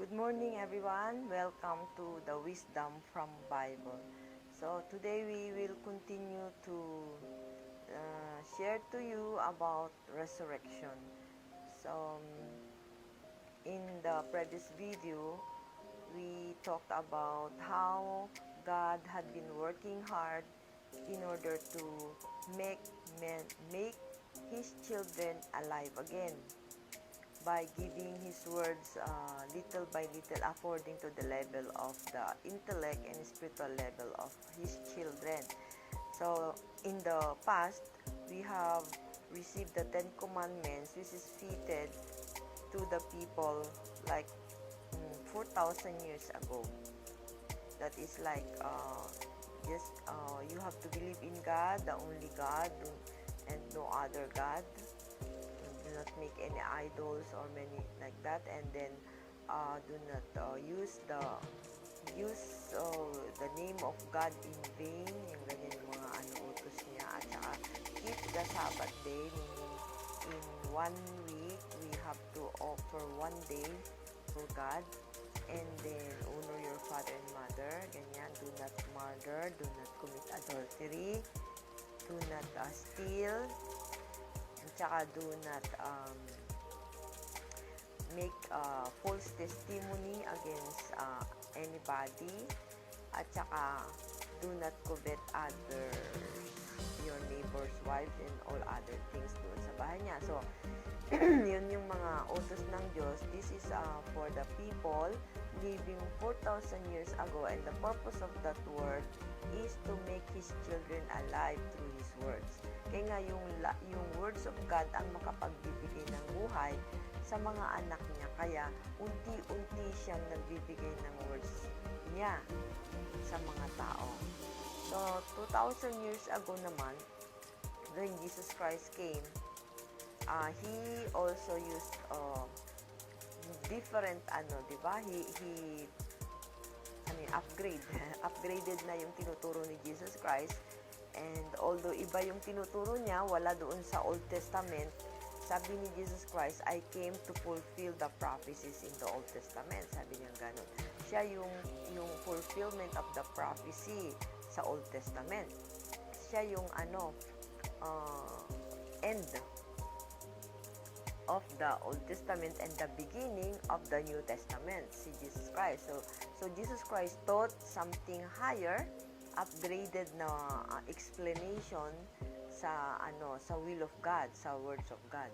Good morning everyone. Welcome to the Wisdom from Bible. So today we will continue to share to you about resurrection. So in the previous video, we talked about how God had been working hard in order to make his children alive again by giving his words little by little according to the level of the intellect and spiritual level of his children. So in the past, we have received the Ten Commandments, which is fitted to the people like 4,000 years ago. That is like you have to believe in God, the only God, and no other God. Do not make any idols or many like that, and then do not use the name of God in vain, yung ganyan yung mga utos niya, at saka keep the Sabbath day, meaning in 1 week we have to offer 1 day for God, and then honor your father and mother, ganyan, do not murder, do not commit adultery, do not steal, at saka do not make false testimony against anybody, at saka do not covet your neighbor's wife and all other things doon sa bahay niya. So, yun yung mga utos ng Diyos. This is for the people living 4,000 years ago, and the purpose of that word is to make His children alive through His words. Kaya nga yung words of God ang makapagbibigay ng buhay sa mga anak niya. Kaya unti-unti siyang nagbibigay ng words niya sa mga tao. So, 2,000 years ago naman, when Jesus Christ came, He also used different di ba? He upgraded na yung tinuturo ni Jesus Christ. And although iba yung tinuturo niya, wala doon sa Old Testament, sabi ni Jesus Christ, I came to fulfill the prophecies in the Old Testament. Sabi niya gano'n. Siya yung fulfillment of the prophecy sa Old Testament. Siya yung end of the Old Testament and the beginning of the New Testament, si Jesus Christ. So Jesus Christ taught something higher, upgraded na explanation sa will of God, sa words of God.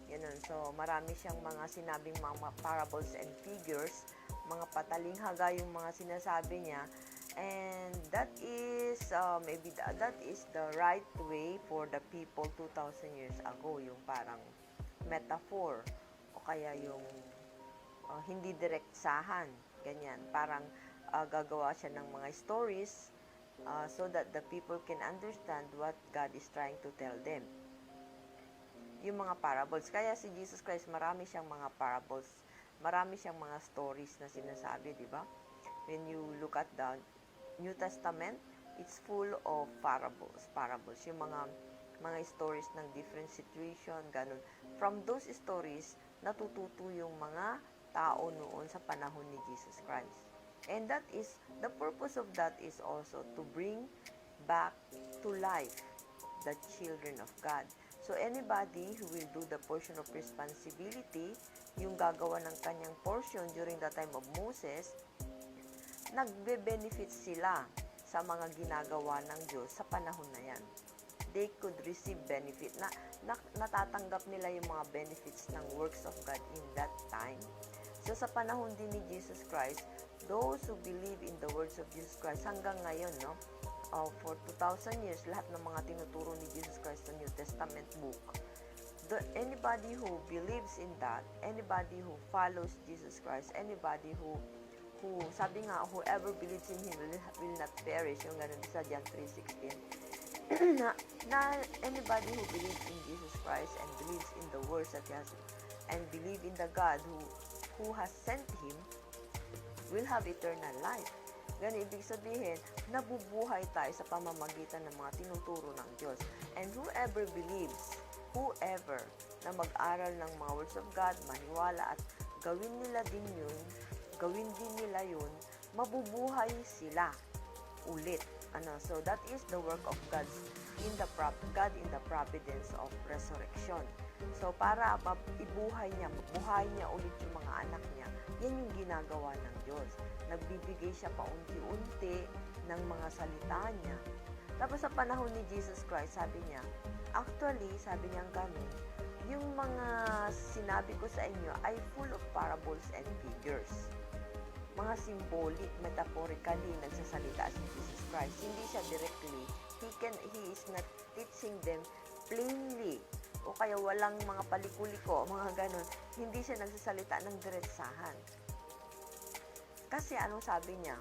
Ganun. So marami siyang mga sinabing mga parables and figures, mga patalinghaga yung mga sinasabi niya, and that is that is the right way for the people 2,000 years ago, yung parang metaphor o kaya yung hindi direksahan, ganyan, parang gagawa siya ng mga stories so that the people can understand what God is trying to tell them. Yung mga parables. Kaya si Jesus Christ, marami siyang mga parables, marami siyang mga stories na sinasabi, di ba? When you look at the New Testament, it's full of parables. Yung mga stories ng different situation, ganun. From those stories, natututo yung mga tao noon sa panahon ni Jesus Christ. And that is, the purpose of that is also to bring back to life the children of God. So anybody who will do the portion of responsibility, yung gagawa ng kanyang portion during the time of Moses, nagbe-benefit sila sa mga ginagawa ng Diyos sa panahon na yan. They could receive benefit. Natatanggap nila yung mga benefits ng works of God in that time. So sa panahon din ni Jesus Christ, those who believe in the words of Jesus Christ hanggang ngayon, for 2,000 years, lahat ng mga tinuturo ni Jesus Christ sa New Testament book, anybody who believes in that, anybody who follows Jesus Christ, anybody who sabi nga, whoever believes in Him will not perish, yung ganun sa John 3:16, na anybody who believes in Jesus Christ and believes in the words that He has, and believe in the God who has sent Him, will have eternal life. Ganun, ibig sabihin, nabubuhay tayo sa pamamagitan ng mga tinuturo ng Diyos. And whoever na mag-aral ng mga words of God, maniwala at gawin nila din yun, gawin din nila yun, mabubuhay sila ulit. So that is the work of God in the providence of resurrection. So para ibuhay niya, mabuhay niya ulit yung mga anak niya, yan yung ginagawa ng Diyos. Nagbibigay siya paunti-unti ng mga salita niya. Tapos sa panahon ni Jesus Christ, sabi niya, sabi niya ganun, yung mga sinabi ko sa inyo ay full of parables and figures. Mga symbolic, metaphorically nagsasalita si Jesus Christ. Hindi siya directly. He is not teaching them plainly. O kaya walang mga palikuliko, mga ganun. Hindi siya nagsasalita ng diretsahan. Kasi anong sabi niya?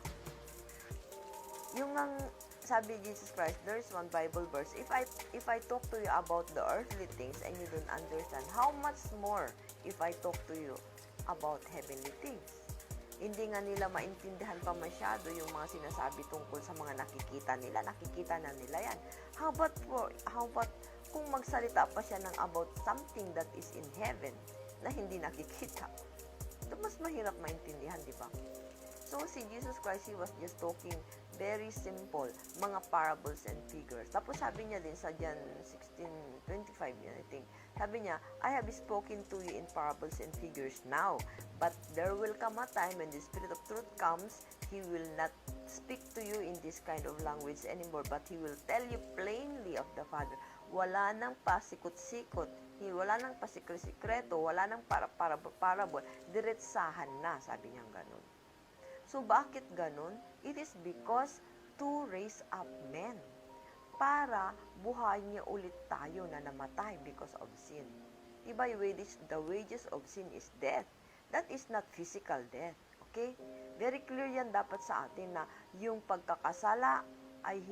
Sabi Jesus Christ, there's one Bible verse, if I talk to you about the earthly things and you don't understand, how much more if I talk to you about heavenly things? Hindi nga nila maintindihan pa masyado yung mga sinasabi tungkol sa mga nakikita na nila yan. How about kung magsalita pa siya ng about something that is in heaven na hindi nakikita? Ito mas mahirap maintindihan, di ba? So, si Jesus Christ, He was just talking very simple, mga parables and figures. Tapos sabi niya din sa John 16:25, I think, sabi niya, I have spoken to you in parables and figures now, but there will come a time when the Spirit of truth comes, He will not speak to you in this kind of language anymore, but He will tell you plainly of the Father. Wala nang pasikot-sikot, wala nang pasikreto, wala nang parable, diretsahan na, sabi niya ganun. So, bakit ganun? It is because to raise up men. Para buhay niya ulit tayo na namatay because of sin. Diba, the wages of sin is death. That is not physical death. Okay? Very clear yan dapat sa atin na yung pagkakasala ay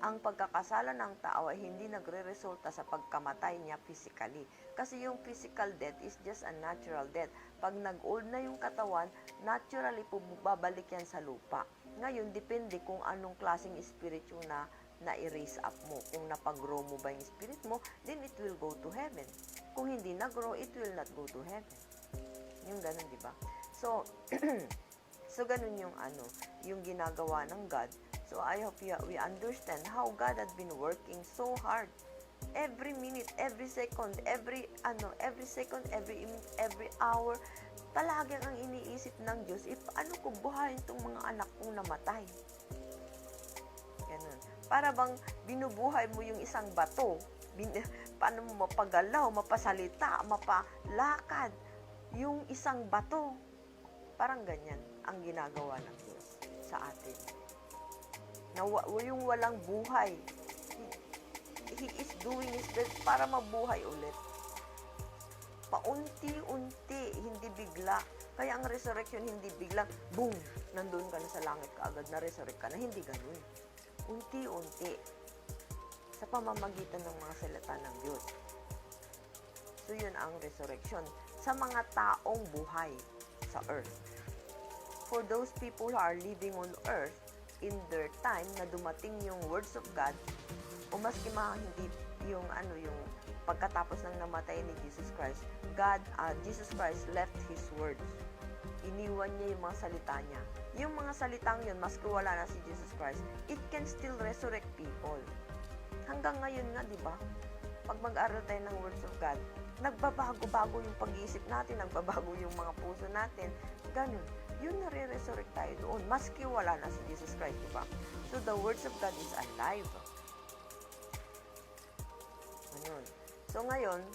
ang pagkakasala ng tao ay hindi nagre-resulta sa pagkamatay niya physically. Kasi yung physical death is just a natural death. Pag nag-old na yung katawan, naturally babalik yan sa lupa. Ngayon, depende kung anong klaseng spirit yung na-erase up mo. Kung napag-grow mo ba yung spirit mo, then it will go to heaven. Kung hindi na-grow, it will not go to heaven. Yung ganun, di ba? So, ganun yung ginagawa ng God. So, I hope we understand how God had been working so hard. Every minute, every second, every hour, talagang ang iniisip ng Diyos, paano ko buhayin itong mga anak kong namatay? Ganun. Para bang binubuhay mo yung isang bato, paano mo mapagalaw, mapasalita, mapalakad, yung isang bato. Parang ganyan ang ginagawa ng Diyos sa atin. Na yung walang buhay. He is doing His best para mabuhay ulit. Paunti-unti, hindi bigla. Kaya ang resurrection hindi biglang, boom, nandun ka na sa langit kaagad, na-resurrect ka na. Hindi ganun. Unti-unti. Sa pamamagitan ng mga salita ng Diyos. So, yun ang resurrection. Sa mga taong buhay sa earth. For those people who are living on earth, in their time na dumating yung words of God, o maski hindi yung pagkatapos ng namatay ni Jesus Christ, Jesus Christ left His words. Iniwan niya yung mga salita niya. Yung mga salitang yun, maski wala na si Jesus Christ, it can still resurrect people. Hanggang ngayon nga, di ba? Pag mag-aral tayo ng words of God, nagbabago-bago yung pag-iisip natin, nagbabago yung mga puso natin, ganun. Yun nare-resurrect tayo doon, maski wala na si Jesus Christ, di ba? So, the words of God is alive. Ganun. So, ngayon,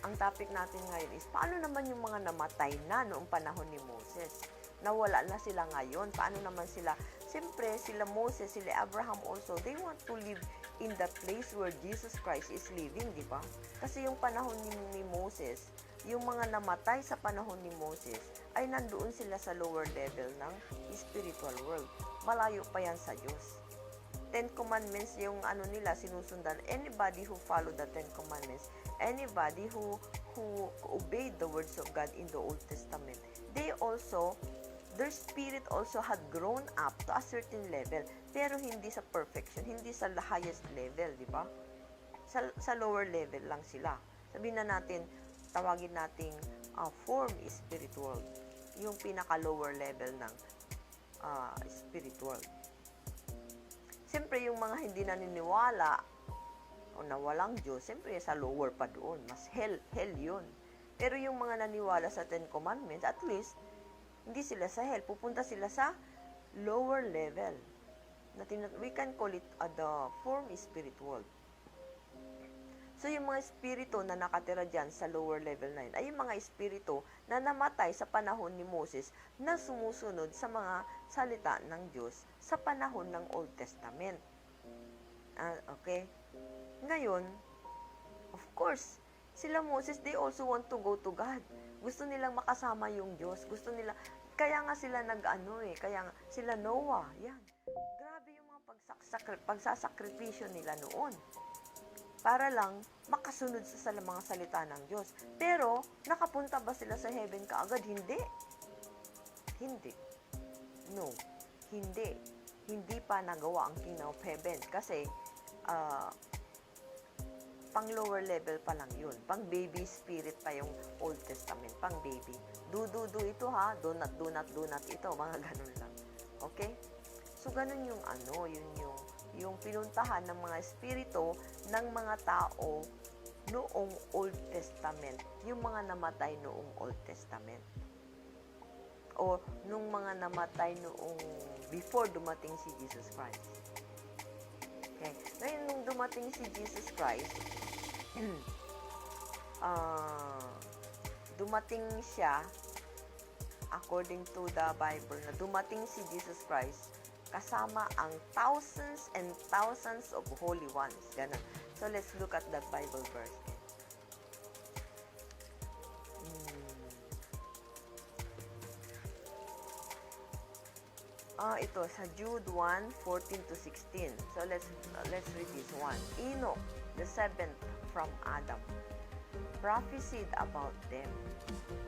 ang topic natin ngayon is, paano naman yung mga namatay na noong panahon ni Moses? Nawala na sila ngayon. Paano naman sila? Siyempre, sila Moses, sila Abraham also, they want to live in the place where Jesus Christ is living, di ba? Kasi yung panahon ni Moses, yung mga namatay sa panahon ni Moses, ay nandoon sila sa lower level ng spiritual world. Malayo pa yan sa Diyos. 10 Commandments yung nila sinusundan. Anybody who follow the 10 Commandments, anybody who obeyed the words of God in the Old Testament, their spirit also had grown up to a certain level, pero hindi sa perfection, hindi sa highest level, di ba? Sa lower level lang sila. Sabihin na natin, tawagin nating form is spiritual. yung pinaka-lower level ng spirit world. Siyempre, yung mga hindi naniniwala o na walang Diyos, siyempre sa lower pa doon. Mas hell yun. Pero yung mga naniwala sa Ten Commandments, at least, hindi sila sa hell. Pupunta sila sa lower level. We can call it the form spirit world. So, yung mga espiritu na nakatira dyan sa lower level na yun, ay yung mga espiritu na namatay sa panahon ni Moses na sumusunod sa mga salita ng Diyos sa panahon ng Old Testament. Okay? Ngayon, of course, sila Moses, they also want to go to God. Gusto nilang makasama yung Diyos. Gusto nila, kaya nga sila kaya nga sila Noah, yan. Grabe yung mga pagsasakripisyo nila noon. Para lang makasunod sa mga salita ng Diyos. Pero, nakapunta ba sila sa heaven kaagad? Hindi. Hindi. No. Hindi. Hindi pa nagawa ang kingdom of heaven. Kasi, pang lower level pa lang yun. Pang baby spirit pa yung Old Testament. Pang baby. Do ito ha. Do not ito. Mga ganun lang. Okay? So, ganun yung yung pinuntahan ng mga espiritu ng mga tao noong Old Testament. Yung mga namatay noong Old Testament. O nung mga namatay noong before dumating si Jesus Christ. Okay. Ngayon, nung dumating si Jesus Christ, dumating siya, according to the Bible, na dumating si Jesus Christ kasama ang thousands and thousands of holy ones. Ganun. So, let's look at that Bible verse. Ito, sa Jude 1:14-16. So, let's read this one. Enoch, the seventh from Adam, prophesied about them.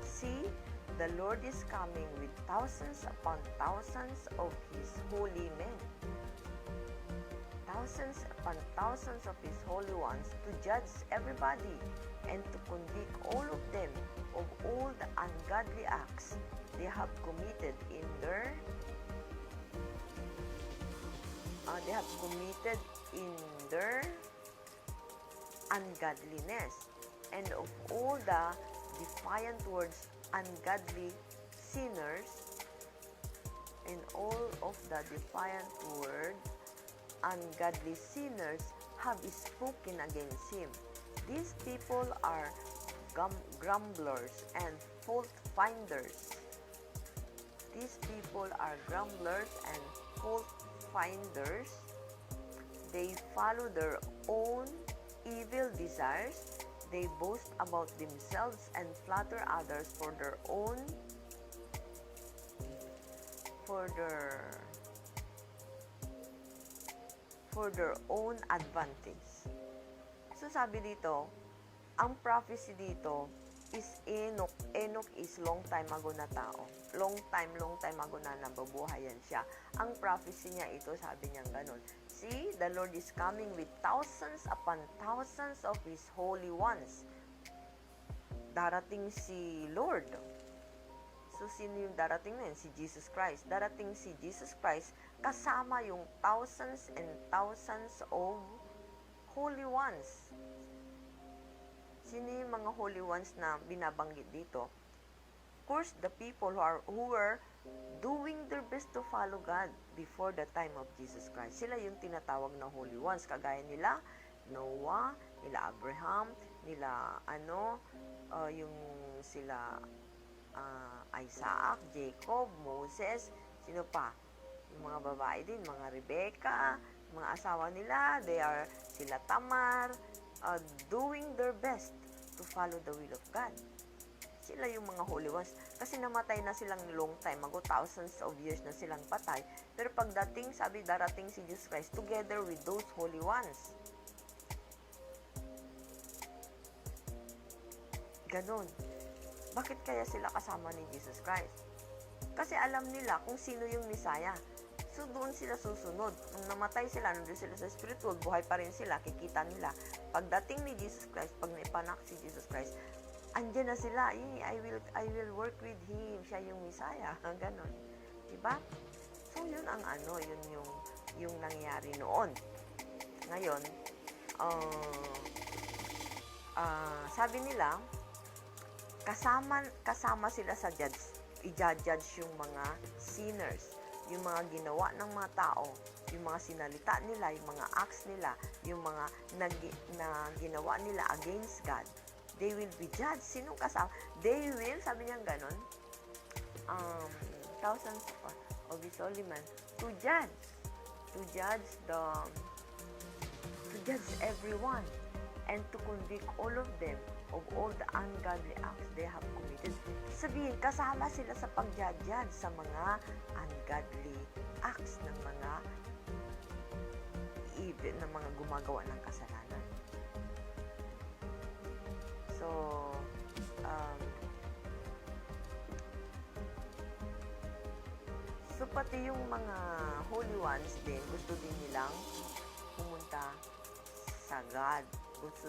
See, the Lord is coming with thousands upon thousands of His holy men. Thousands upon thousands of His holy ones to judge everybody and to convict all of them of all the ungodly acts they have committed in their ungodliness, and of all the defiant words ungodly sinners, and all of the defiant word ungodly sinners have spoken against him. These people are grumblers and fault finders. These people are grumblers and fault finders. They follow their own evil desires. They boast about themselves and flatter others for their own advantage. So sabi dito, ang prophecy dito is Enoch. Enoch is long time ago na tao. Long time ago na nababuhayan siya. Ang prophecy niya ito, sabi niya ganun. See, the Lord is coming with thousands upon thousands of His holy ones. Darating si Lord. So, sino yung darating na yun? Si Jesus Christ. Darating si Jesus Christ kasama yung thousands and thousands of holy ones. Sino yung mga holy ones na binabanggit dito? Of course, the people who were doing their best to follow God before the time of Jesus Christ. Sila yung tinatawag na holy ones. Kagaya nila Noah, nila Abraham, nila yung sila Isaac, Jacob, Moses, sino pa? Yung mga babae din, mga Rebecca, mga asawa nila, sila Tamar, doing their best to follow the will of God. Sila yung mga holy ones. Kasi namatay na silang long time ago, thousands of years na silang patay. Pero pagdating, sabi, darating si Jesus Christ together with those holy ones. Ganon. Bakit kaya sila kasama ni Jesus Christ? Kasi alam nila kung sino yung Messiah. So, doon sila susunod. Nung namatay sila, nandun sila sa spiritual, buhay pa rin sila, kikita nila. Pagdating ni Jesus Christ, pag naipanak si Jesus Christ, andyan na sila, I will work with him, siya yung Messiah, ganon. Diba? So, yun ang yung nangyari noon. Ngayon, sabi nila, kasama sila sa i-judge yung mga sinners, yung mga ginawa ng mga tao, yung mga sinalita nila, yung mga acts nila, yung mga na ginawa nila against God. They will be judged. Sinong kasama? They will, sabi niya ganon, thousands of his holy men to judge everyone and to convict all of them of all the ungodly acts they have committed. Sabihin, kasama sila sa pag-judge sa mga ungodly acts ng mga evil, ng mga gumagawa ng kasalanan. So pati yung mga holy ones din, gusto din nilang pumunta sa God. Gusto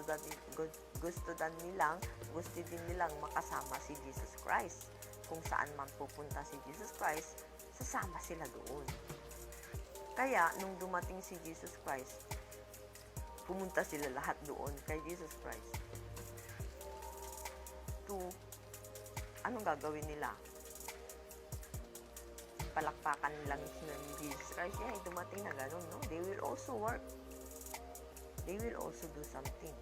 din nilang makasama si Jesus Christ. Kung saan man pupunta si Jesus Christ, sasama sila doon. Kaya, nung dumating si Jesus Christ, pumunta sila lahat doon kay Jesus Christ. Anong gagawin nila? Palakpakan lang ng Jesus Christ. Yeah, dumating na gano'n, no? They will also work. They will also do something.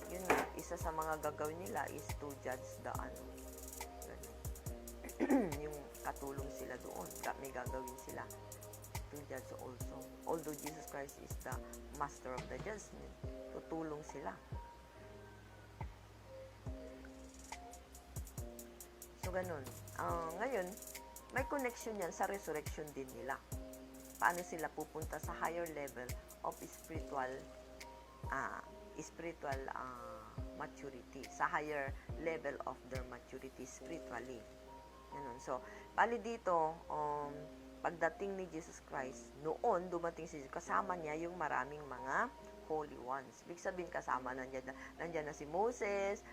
Yun nga, isa sa mga gagawin nila is to judge the yung katulong sila doon. May gagawin sila to judge also. Although Jesus Christ is the master of the judgment, tutulong sila. So, ganun. Ngayon, may connection yan sa resurrection din nila. Paano sila pupunta sa higher level of spiritual maturity, sa higher level of their maturity spiritually. Ganun. So, bali dito, pagdating ni Jesus Christ, noon dumating si Jesus, kasama niya yung maraming mga holy ones. Ibig sabihin, kasama nandiyan na si Moses,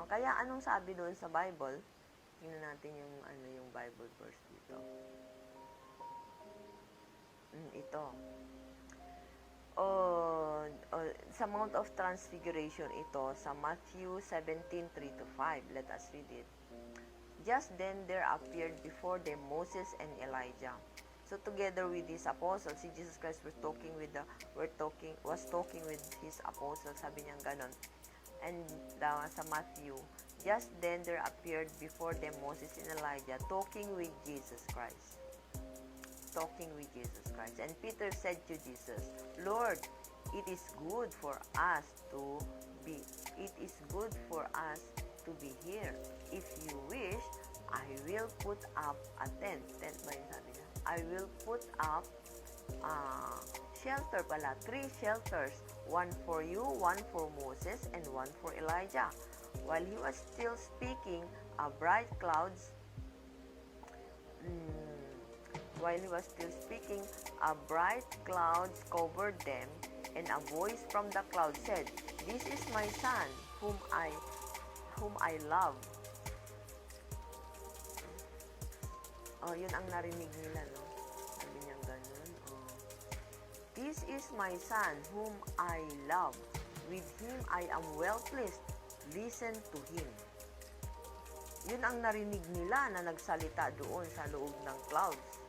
kaya anong sabi doon sa Bible? Tingnan natin yung Bible verse dito. Ito. Sa Mount of Transfiguration ito, sa Matthew 17:3-5. Let us read it. Just then there appeared before them Moses and Elijah. So together with his apostles, si Jesus Christ was talking with his apostles. Sabi niya ganon. And sa Matthew, just then there appeared before them Moses and Elijah talking with Jesus Christ. And Peter said to Jesus, Lord, it is good for us to be here. If you wish, I will put up a tent. Tent ba yung sabi niya? I will put up shelter pala, 3 shelters, one for you, one for Moses, and one for Elijah. While he was still speaking, bright clouds covered them, and a voice from the cloud said, This is my son, whom I love. Yun ang narinig nila, no? Sabi niya ganun. This is my son, whom I love. With him I am well pleased. Listen to him. Yun ang narinig nila na nagsalita doon sa loob ng clouds.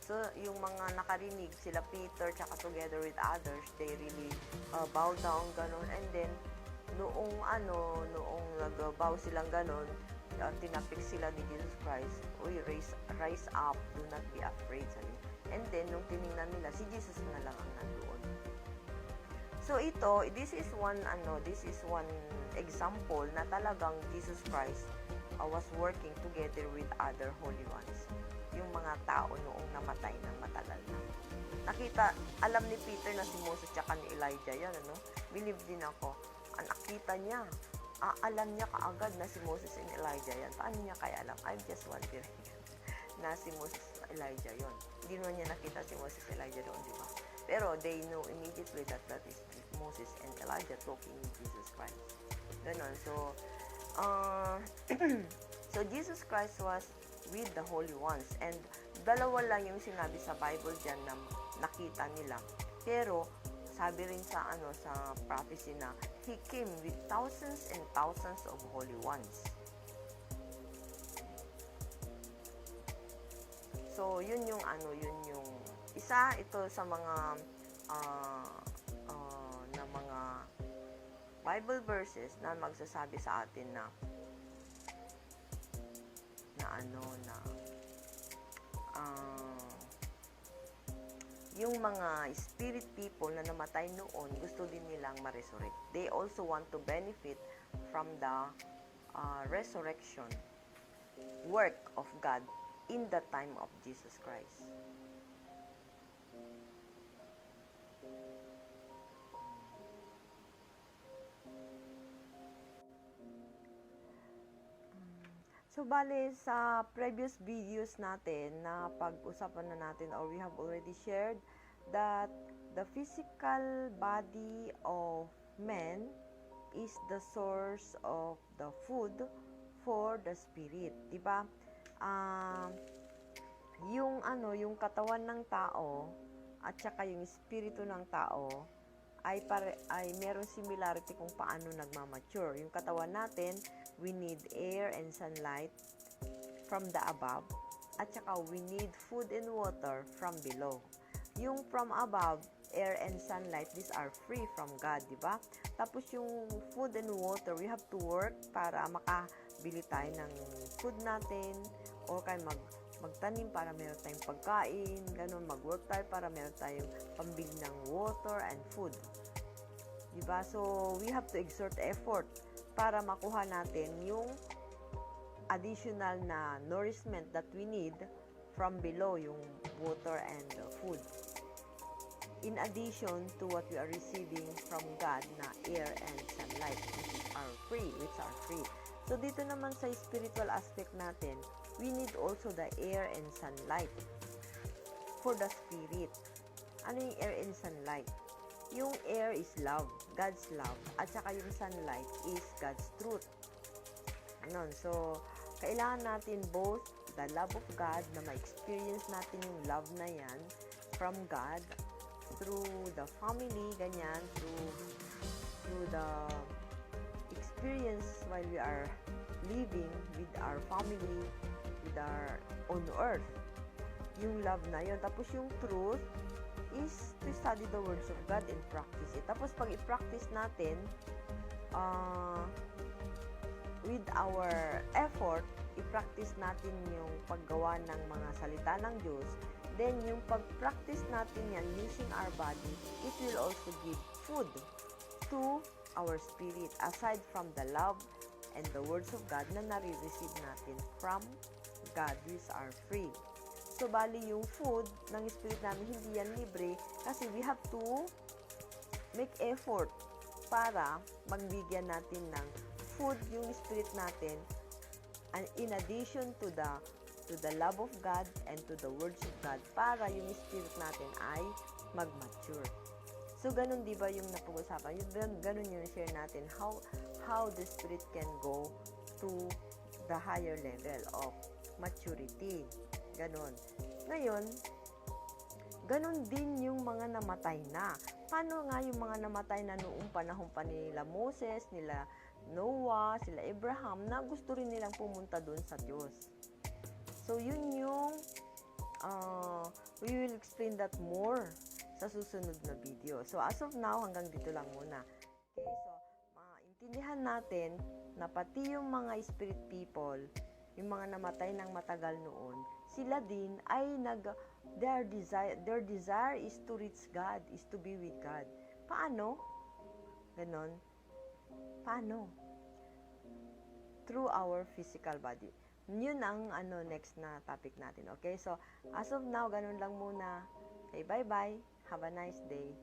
So, yung mga nakarinig, sila Peter, tsaka together with others, they really bow down, ganon. And then, noong nag-bow silang ganon, tinapik sila ni Jesus Christ, rise up, do not be afraid. Sabi. And then, nung tiningnan nila, si Jesus na lang ang nandoon. So, this is one example na talagang Jesus Christ was working together with other holy ones. Yung mga tao noong namatay ng matagal na. Alam ni Peter na si Moses tsaka ni Elijah yan, Believe din ako. Nakita niya. Alam niya kaagad na si Moses and Elijah yan. Paano niya kaya alam? I'm just wondering na si Moses and Elijah yon. Hindi naman niya nakita si Moses and Elijah doon, di ba? Pero they know immediately that is Moses and Elijah talking with Jesus Christ. Ganon. So, uh, so Jesus Christ was with the holy ones, and dalawa lang yung sinabi sa Bible diyan na nakita nila. Pero sabi rin sa sa prophecy na he came with thousands and thousands of holy ones. So yun yung yun yung isa ito sa mga na mga Bible verses na magsasabi sa atin na yung mga spirit people na namatay noon, gusto din nilang ma-resurrect. They also want to benefit from the resurrection work of God in the time of Jesus Christ. So, bale, sa previous videos natin na pag-usapan na natin, or we have already shared that the physical body of man is the source of the food for the spirit. Diba? Yung katawan ng tao at saka yung espiritu ng tao ay meron similarity kung paano nagmamature. Yung katawan natin, we need air and sunlight from the above, at saka we need food and water from below. Yung from above, air and sunlight, these are free from God, di ba? Tapos yung food and water, we have to work para makabili tayo ng food natin, or kaya magtanim para meron tayong pagkain, ganun, mag-work tayo para meron tayong pambili ng water and food. Diba? So, we have to exert effort para makuha natin yung additional na nourishment that we need from below, yung water and food. In addition to what we are receiving from God na air and sunlight, which are free. So, dito naman sa spiritual aspect natin, we need also the air and sunlight for the spirit. Ano yung air and sunlight? Yung air is love, God's love, at saka yung sunlight is God's truth. So, kailangan natin both the love of God, na ma-experience natin yung love na yan from God through the family, ganyan, through the experience while we are living with our family, with our on earth. Yung love na yun. Tapos yung truth is to study the words of God and practice it. Tapos pag i-practice natin with our effort, i-practice natin yung paggawa ng mga salita ng Diyos, then yung pag-practice natin yan using our body, it will also give food to our spirit aside from the love and the words of God na nare-receive natin from God, which are free. So, bali yung food ng spirit namin, hindi yan libre kasi we have to make effort para magbigyan natin ng food yung spirit natin, and in addition to the love of God and to the words of God, para yung spirit natin ay mag-mature. So, ganun di ba yung napag-usapan? Ganun yung share natin, how the spirit can go to the higher level of maturity. Ganon. Ngayon, ganon din yung mga namatay na. Paano nga yung mga namatay na noong panahon pa nila Moses, nila Noah, sila Abraham, na gusto rin nilang pumunta doon sa Diyos. So, yun yung we will explain that more sa susunod na video. So, as of now, hanggang dito lang muna. Okay, so, maintindihan natin na pati yung mga spirit people, yung mga namatay ng matagal noon, sila din ay their desire is to reach God, is to be with God. Paano? Ganon. Paano? Through our physical body. Yun ang next na topic natin. Okay? So, as of now, ganun lang muna. Okay, bye-bye. Have a nice day.